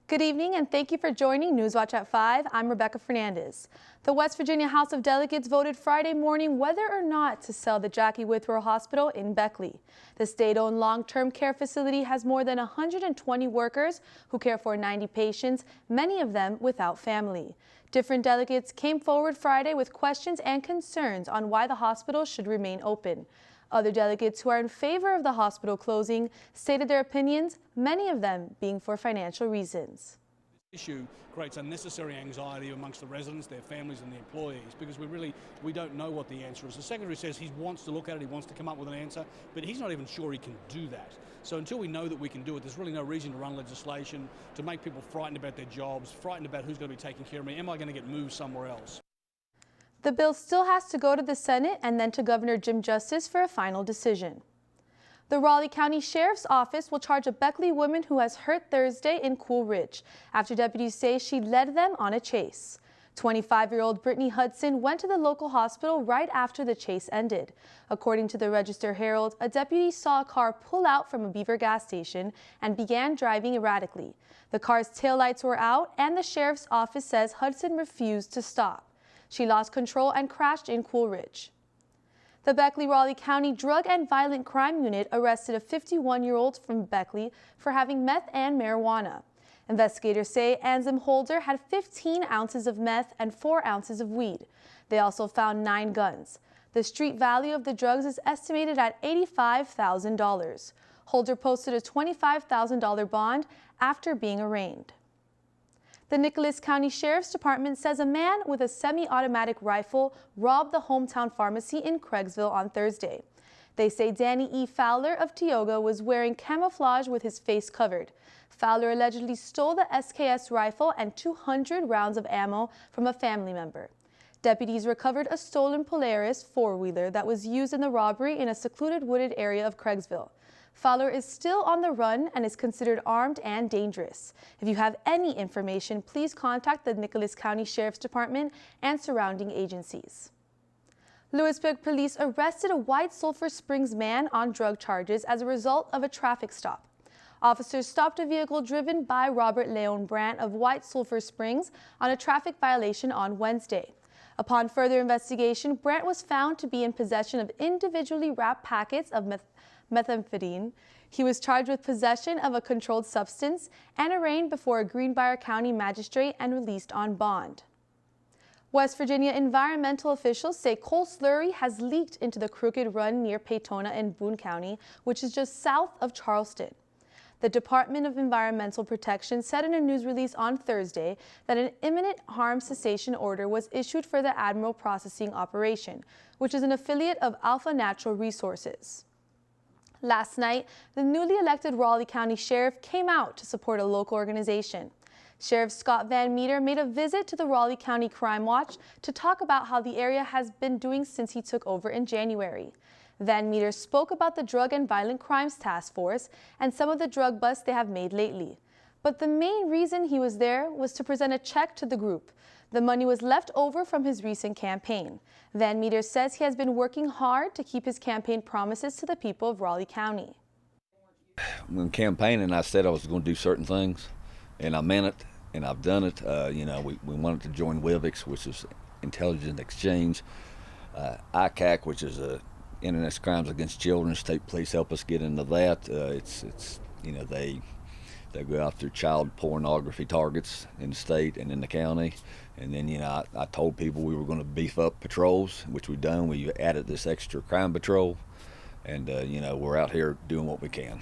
Good evening and thank you for joining Newswatch at 5. I'm Rebecca Fernandez. The West Virginia House of Delegates voted Friday morning whether or not to sell the Jackie Withrow Hospital in Beckley. The state-owned long-term care facility has more than 120 workers who care for 90 patients, many of them without family. Different delegates came forward Friday with questions and concerns on why the hospital should remain open. Other delegates who are in favor of the hospital closing stated their opinions, many of them being for financial reasons. This issue creates unnecessary anxiety amongst the residents, their families and the employees because we don't know what the answer is. The Secretary says he wants to look at it, he wants to come up with an answer, but he's not even sure he can do that. So until we know that we can do it, there's really no reason to run legislation to make people frightened about their jobs, frightened about who's going to be taking care of me, am I going to get moved somewhere else? The bill still has to go to the Senate and then to Governor Jim Justice for a final decision. The Raleigh County Sheriff's Office will charge a Beckley woman who was hurt Thursday in Cool Ridge after deputies say she led them on a chase. 25-year-old Brittany Hudson went to the local hospital right after the chase ended. According to the Register-Herald, a deputy saw a car pull out from a Beaver gas station and began driving erratically. The car's taillights were out and the sheriff's office says Hudson refused to stop. She lost control and crashed in Cool Ridge. The Beckley-Raleigh County Drug and Violent Crime Unit arrested a 51-year-old from Beckley for having meth and marijuana. Investigators say Anzim Holder had 15 ounces of meth and 4 ounces of weed. They also found 9 guns. The street value of the drugs is estimated at $85,000. Holder posted a $25,000 bond after being arraigned. The Nicholas County Sheriff's Department says a man with a semi-automatic rifle robbed the hometown pharmacy in Craigsville on Thursday. They say Danny E. Fowler of Tioga was wearing camouflage with his face covered. Fowler allegedly stole the SKS rifle and 200 rounds of ammo from a family member. Deputies recovered a stolen Polaris four-wheeler that was used in the robbery in a secluded wooded area of Craigsville. Fowler is still on the run and is considered armed and dangerous. If you have any information, please contact the Nicholas County Sheriff's Department and surrounding agencies. Lewisburg police arrested a White Sulphur Springs man on drug charges as a result of a traffic stop. Officers stopped a vehicle driven by Robert Leon Brandt of White Sulphur Springs on a traffic violation on Wednesday. Upon further investigation, Brandt was found to be in possession of individually wrapped packets of methamphetamine. He was charged with possession of a controlled substance and arraigned before a Greenbrier County magistrate and released on bond. West Virginia environmental officials say coal slurry has leaked into the Crooked Run near Peytona in Boone County, which is just south of Charleston. The Department of Environmental Protection said in a news release on Thursday that an imminent harm cessation order was issued for the Admiral Processing Operation, which is an affiliate of Alpha Natural Resources. Last night, the newly elected Raleigh County Sheriff came out to support a local organization. Sheriff Scott Van Meter made a visit to the Raleigh County Crime Watch to talk about how the area has been doing since he took over in January. Van Meter spoke about the Drug and Violent Crimes Task Force and some of the drug busts they have made lately. But the main reason he was there was to present a check to the group. The money was left over from his recent campaign. Van Meter says he has been working hard to keep his campaign promises to the people of Raleigh County. When campaigning, I said I was going to do certain things, and I meant it, and I've done it. We wanted to join WIVX, which is Intelligence Exchange, ICAC, which is Internet Crimes Against Children. State police help us get into that. They go after child pornography targets in the state and in the county. And then, I told people we were going to beef up patrols, which we've done. We added this extra crime patrol, and, we're out here doing what we can.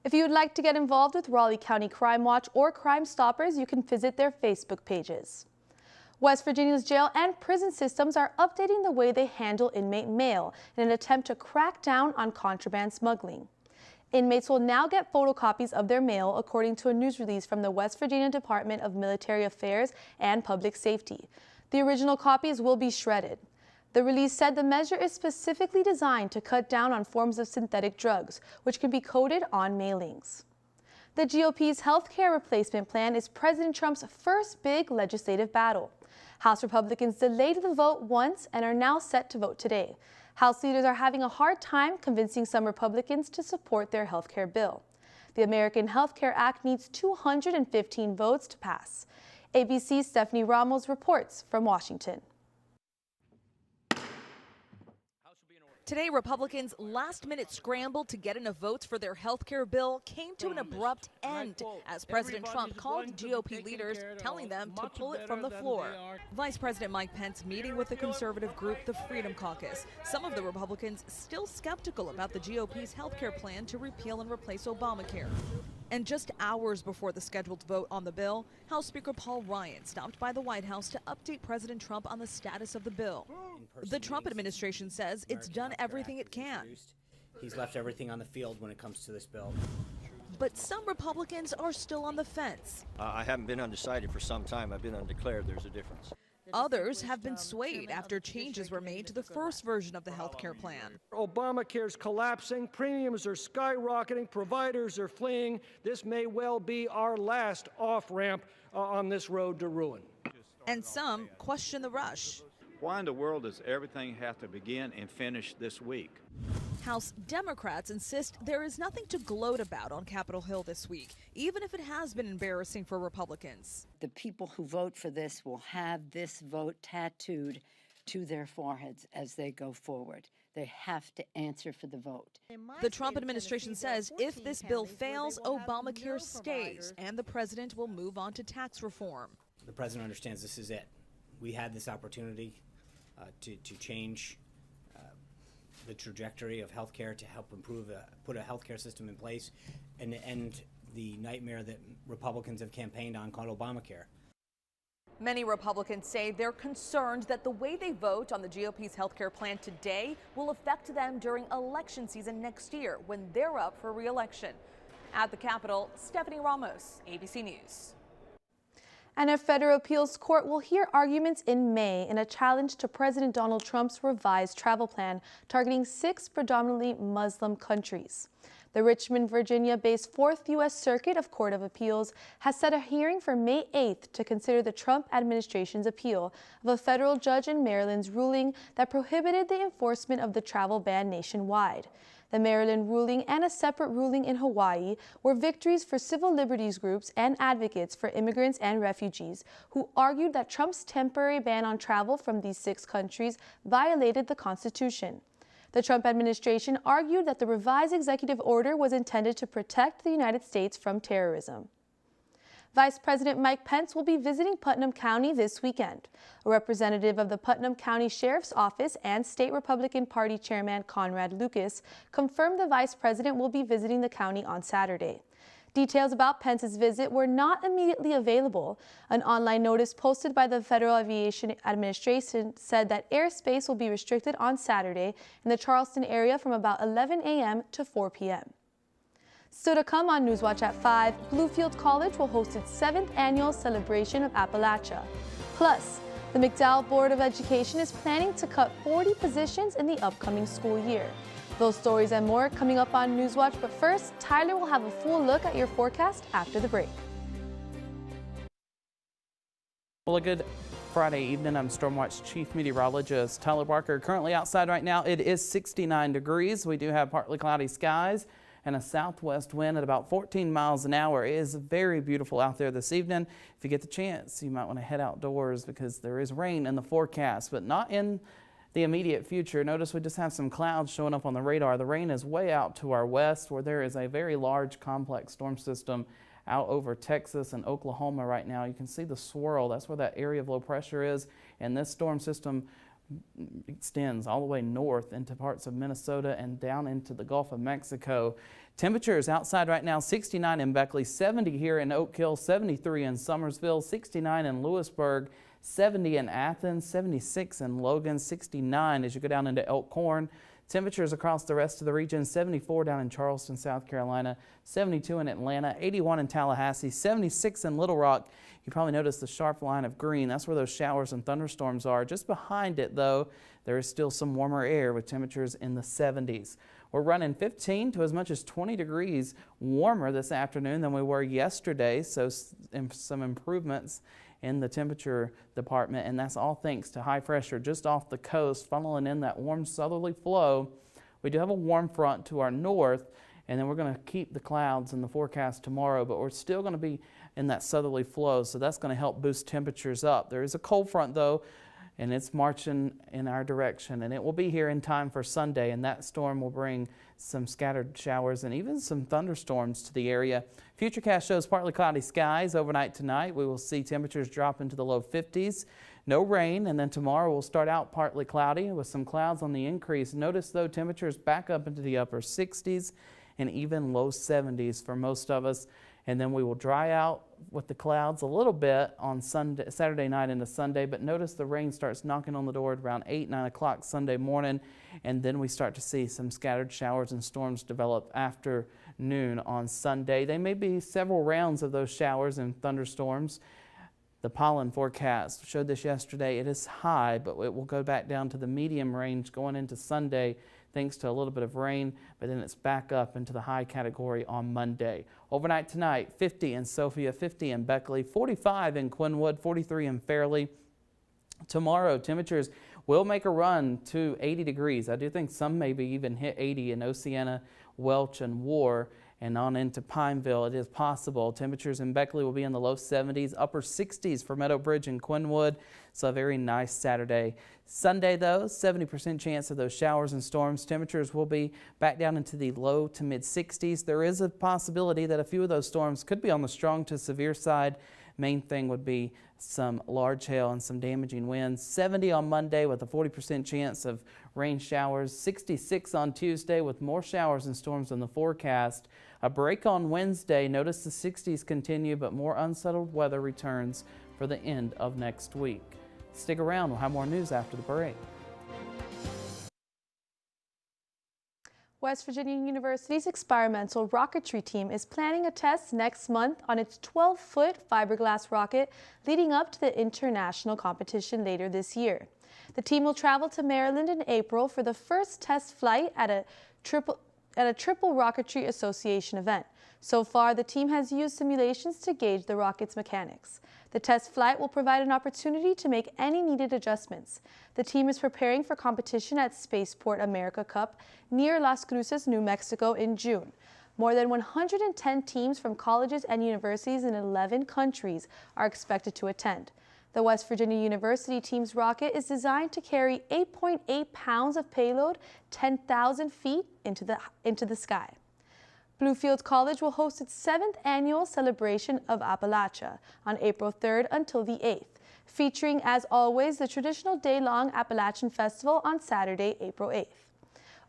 If you would like to get involved with Raleigh County Crime Watch or Crime Stoppers, you can visit their Facebook pages. West Virginia's jail and prison systems are updating the way they handle inmate mail in an attempt to crack down on contraband smuggling. Inmates will now get photocopies of their mail, according to a news release from the West Virginia Department of Military Affairs and Public Safety. The original copies will be shredded. The release said the measure is specifically designed to cut down on forms of synthetic drugs, which can be coded on mailings. The GOP's health care replacement plan is President Trump's first big legislative battle. House Republicans delayed the vote once and are now set to vote today. House leaders are having a hard time convincing some Republicans to support their health care bill. The American Health Care Act needs 215 votes to pass. ABC's Stephanie Ramos reports from Washington. Today, Republicans' last-minute scramble to get enough votes for their health care bill came to an abrupt end as President Trump called GOP leaders, telling them to pull it from the floor. Vice President Mike Pence meeting with the conservative group, the Freedom Caucus. Some of the Republicans still skeptical about the GOP's health care plan to repeal and replace Obamacare. And just hours before the scheduled vote on the bill, House Speaker Paul Ryan stopped by the White House to update President Trump on the status of the bill. The Trump administration says it's done everything it can. He's left everything on the field when it comes to this bill. But some Republicans are still on the fence. I haven't been undecided for some time. I've been undeclared. There's a difference. Others have been swayed after changes were made to the first version of the health care plan. Obamacare's collapsing, premiums are skyrocketing, providers are fleeing. This may well be our last off-ramp on this road to ruin. And some question the rush. Why in the world does everything have to begin and finish this week? House Democrats insist there is nothing to gloat about on Capitol Hill this week, even if it has been embarrassing for Republicans. The people who vote for this will have this vote tattooed to their foreheads as they go forward. They have to answer for the vote. The Trump administration says if this bill fails, Obamacare stays, and the president will move on to tax reform. The president understands this is it. We had this opportunity to change the trajectory of healthcare, to help improve, put a healthcare system in place, and end the nightmare that Republicans have campaigned on called Obamacare. Many Republicans say they're concerned that the way they vote on the GOP's healthcare plan today will affect them during election season next year when they're up for re-election. At the Capitol, Stephanie Ramos, ABC News. And a federal appeals court will hear arguments in May in a challenge to President Donald Trump's revised travel plan targeting 6 predominantly Muslim countries. The Richmond, Virginia-based 4th U.S. Circuit of Court of Appeals has set a hearing for May 8th to consider the Trump administration's appeal of a federal judge in Maryland's ruling that prohibited the enforcement of the travel ban nationwide. The Maryland ruling and a separate ruling in Hawaii were victories for civil liberties groups and advocates for immigrants and refugees who argued that Trump's temporary ban on travel from these 6 countries violated the Constitution. The Trump administration argued that the revised executive order was intended to protect the United States from terrorism. Vice President Mike Pence will be visiting Putnam County this weekend. A representative of the Putnam County Sheriff's Office and State Republican Party Chairman Conrad Lucas confirmed the vice president will be visiting the county on Saturday. Details about Pence's visit were not immediately available. An online notice posted by the Federal Aviation Administration said that airspace will be restricted on Saturday in the Charleston area from about 11 a.m. to 4 p.m. Still to come on Newswatch at 5, Bluefield College will host its 7th annual celebration of Appalachia. Plus, the McDowell Board of Education is planning to cut 40 positions in the upcoming school year. Those stories and more coming up on Newswatch, but first, Tyler will have a full look at your forecast after the break. Well, a good Friday evening. I'm Stormwatch Chief Meteorologist Tyler Barker. Currently outside right now, it is 69 degrees. We do have partly cloudy skies and a southwest wind at about 14 miles an hour. It is very beautiful out there this evening. If you get the chance, you might want to head outdoors because there is rain in the forecast, but not in the immediate future. Notice we just have some clouds showing up on the radar. The rain is way out to our west where there is a very large complex storm system out over Texas and Oklahoma right now. You can see the swirl. That's where that area of low pressure is, and this storm system extends all the way north into parts of Minnesota and down into the Gulf of Mexico. Temperatures outside right now, 69 in Beckley, 70 here in Oak Hill, 73 in Summersville, 69 in Lewisburg, 70 in Athens, 76 in Logan, 69 as you go down into Elkhorn. Temperatures across the rest of the region, 74 down in Charleston, South Carolina, 72 in Atlanta, 81 in Tallahassee, 76 in Little Rock. You probably noticed the sharp line of green. That's where those showers and thunderstorms are. Just behind it, though, there is still some warmer air with temperatures in the 70s. We're running 15 to as much as 20 degrees warmer this afternoon than we were yesterday, so some improvements in the temperature department, and that's all thanks to high pressure just off the coast funneling in that warm southerly flow. We do have a warm front to our north, And then we're going to keep the clouds in the forecast tomorrow, but we're still going to be in that southerly flow, so that's going to help boost temperatures up. There is a cold front, though, and it's marching in our direction, and it will be here in time for Sunday, and that storm will bring some scattered showers and even some thunderstorms to the area. Futurecast shows partly cloudy skies overnight tonight. We will see temperatures drop into the low 50s. No rain, and then tomorrow we'll start out partly cloudy with some clouds on the increase. Notice, though, temperatures back up into the upper 60s and even low 70s for most of us. And then we will dry out with the clouds a little bit on Saturday night into Sunday. But notice the rain starts knocking on the door at around 8, 9 o'clock Sunday morning. And then we start to see some scattered showers and storms develop after noon on Sunday. There may be several rounds of those showers and thunderstorms. The pollen forecast showed this yesterday. It is high, but it will go back down to the medium range going into Sunday, thanks to a little bit of rain, but then it's back up into the high category on Monday. Overnight tonight, 50 in Sophia, 50 in Beckley, 45 in Quinwood, 43 in Fairleigh. Tomorrow, temperatures will make a run to 80 degrees. I do think some maybe even hit 80 in Oceana, Welch, and War, and on into Pineville. It is possible. Temperatures in Beckley will be in the low 70s, upper 60s for Meadow Bridge and Quinwood. So a very nice Saturday. Sunday, though, 70% chance of those showers and storms. Temperatures will be back down into the low to mid 60s. There is a possibility that a few of those storms could be on the strong to severe side. Main thing would be some large hail and some damaging winds. 70 on Monday with a 40% chance of rain showers. 66 on Tuesday with more showers and storms in the forecast. A break on Wednesday. Notice the 60s continue, but more unsettled weather returns for the end of next week. Stick around. We'll have more news after the break. West Virginia University's experimental rocketry team is planning a test next month on its 12-foot fiberglass rocket leading up to the international competition later this year. The team will travel to Maryland in April for the first test flight at a Triple Rocketry Association event. So far, the team has used simulations to gauge the rocket's mechanics. The test flight will provide an opportunity to make any needed adjustments. The team is preparing for competition at Spaceport America Cup near Las Cruces, New Mexico in June. More than 110 teams from colleges and universities in 11 countries are expected to attend. The West Virginia University team's rocket is designed to carry 8.8 pounds of payload 10,000 feet into the sky. Bluefield College will host its 7th annual celebration of Appalachia on April 3rd until the 8th, featuring, as always, the traditional day-long Appalachian Festival on Saturday, April 8th.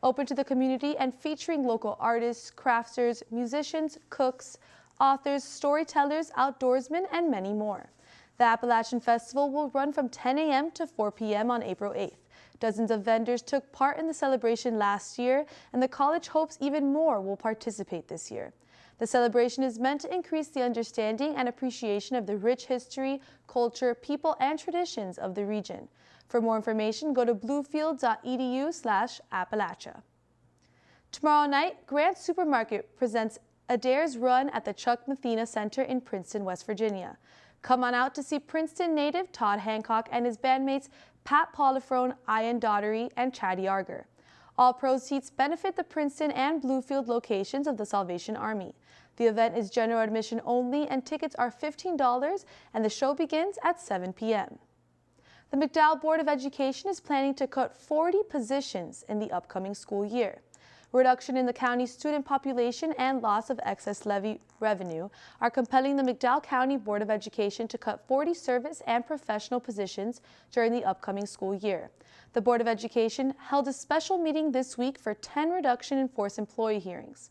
Open to the community and featuring local artists, crafters, musicians, cooks, authors, storytellers, outdoorsmen, and many more. The Appalachian Festival will run from 10 a.m. to 4 p.m. on April 8th. Dozens of vendors took part in the celebration last year, and the college hopes even more will participate this year. The celebration is meant to increase the understanding and appreciation of the rich history, culture, people, and traditions of the region. For more information, go to bluefield.edu/Appalachia. Tomorrow night, Grant Supermarket presents Adair's Run at the Chuck Mathena Center in Princeton, West Virginia. Come on out to see Princeton native Todd Hancock and his bandmates Pat Polifrone, Ian Daughtery, and Chad Yarger. All proceeds benefit the Princeton and Bluefield locations of the Salvation Army. The event is general admission only and tickets are $15 and the show begins at 7 p.m. The McDowell Board of Education is planning to cut 40 positions in the upcoming school year. Reduction in the county's student population and loss of excess levy revenue are compelling the McDowell County Board of Education to cut 40 service and professional positions during the upcoming school year. The Board of Education held a special meeting this week for 10 reduction in force employee hearings.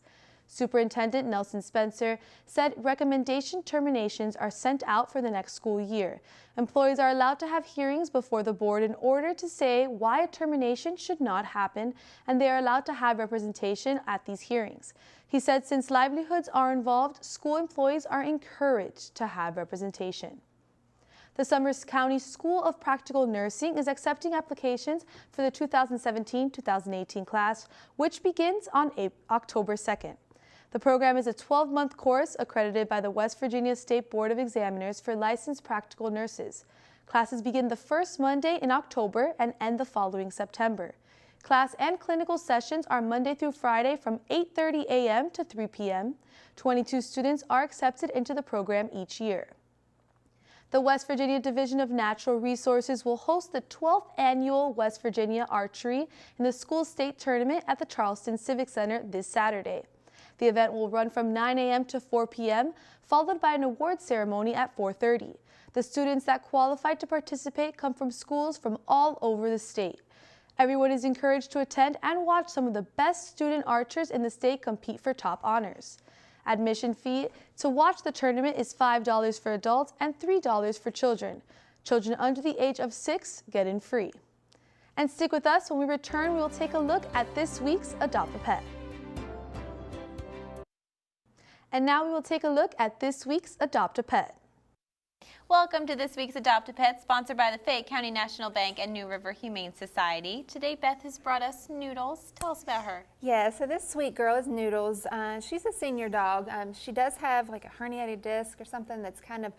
Superintendent Nelson Spencer said recommendation terminations are sent out for the next school year. Employees are allowed to have hearings before the board in order to say why a termination should not happen, and they are allowed to have representation at these hearings. He said since livelihoods are involved, school employees are encouraged to have representation. The Summers County School of Practical Nursing is accepting applications for the 2017-2018 class, which begins on October 2nd. The program is a 12-month course accredited by the West Virginia State Board of Examiners for licensed practical nurses. Classes begin the first Monday in October and end the following September. Class and clinical sessions are Monday through Friday from 8:30 a.m. to 3 p.m. 22 students are accepted into the program each year. The West Virginia Division of Natural Resources will host the 12th annual West Virginia Archery in the school state tournament at the Charleston Civic Center this Saturday. The event will run from 9 a.m. to 4 p.m., followed by an award ceremony at 4:30. The students that qualified to participate come from schools from all over the state. Everyone is encouraged to attend and watch some of the best student archers in the state compete for top honors. Admission fee to watch the tournament is $5 for adults and $3 for children. Children under the age of 6 get in free. And stick with us. When we return, we will take a look at this week's Adopt a Pet. And now we will take a look at this week's Adopt a Pet. Welcome to this week's Adopt a Pet, sponsored by the Fayette County National Bank and New River Humane Society. Today, Beth has brought us Noodles. Tell us about her. Yeah, so this sweet girl is Noodles. She's a senior dog. She does have like a herniated disc or something that's kind of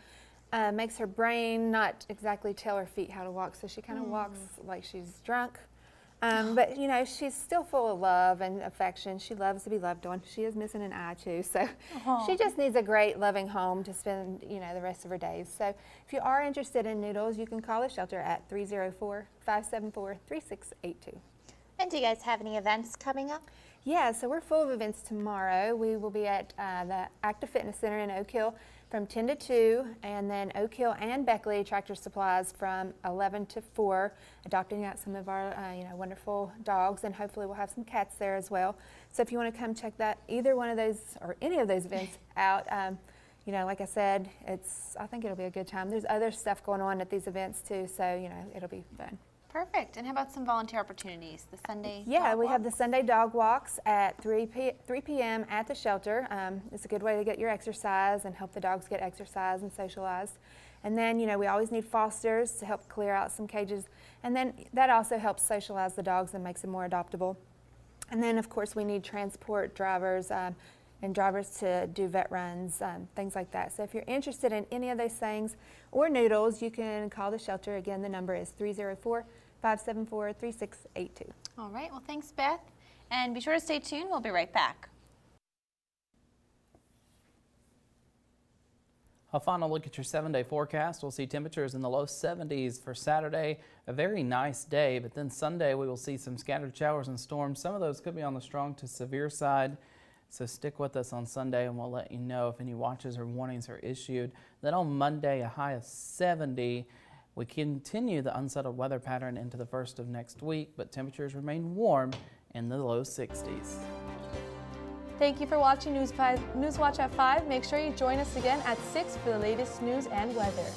makes her brain not exactly tell her feet how to walk, so she kind of walks like she's drunk. But, you know, she's still full of love and affection. She loves to be loved on. She is missing an eye, too. So she just needs a great, loving home to spend, you know, the rest of her days. So if you are interested in Noodles, you can call the shelter at 304-574-3682. And do you guys have any events coming up? Yeah, so we're full of events tomorrow. We will be at the Active Fitness Center in Oak Hill from 10 to 2, and then Oak Hill and Beckley Tractor Supplies from 11 to 4, adopting out some of our you know, wonderful dogs, and hopefully we'll have some cats there as well. So if you want to come check that, either one of those or any of those events out, you know, like I said, I think it'll be a good time. There's other stuff going on at these events too, so you know, it'll be fun. Perfect. And how about some volunteer opportunities? The Sunday Yeah, dog we walks? have the Sunday dog walks at 3 p.m. at the shelter. It's a good way to get your exercise and help the dogs get exercise and socialized. And then, you know, we always need fosters to help clear out some cages. And then that also helps socialize the dogs and makes them more adoptable. And then, of course, we need transport drivers and drivers to do vet runs, things like that. So if you're interested in any of those things or Noodles, you can call the shelter. Again, the number is 304-574-3682. All right. Well, thanks, Beth. And be sure to stay tuned. We'll be right back. A final look at your 7-day forecast. We'll see temperatures in the low 70s for Saturday. A very nice day, but then Sunday we will see some scattered showers and storms. Some of those could be on the strong to severe side. So stick with us on Sunday and we'll let you know if any watches or warnings are issued. Then on Monday, a high of 70. We continue the unsettled weather pattern into the first of next week, but temperatures remain warm in the low 60s. Thank you for watching Newswatch at 5. Make sure you join us again at 6 for the latest news and weather.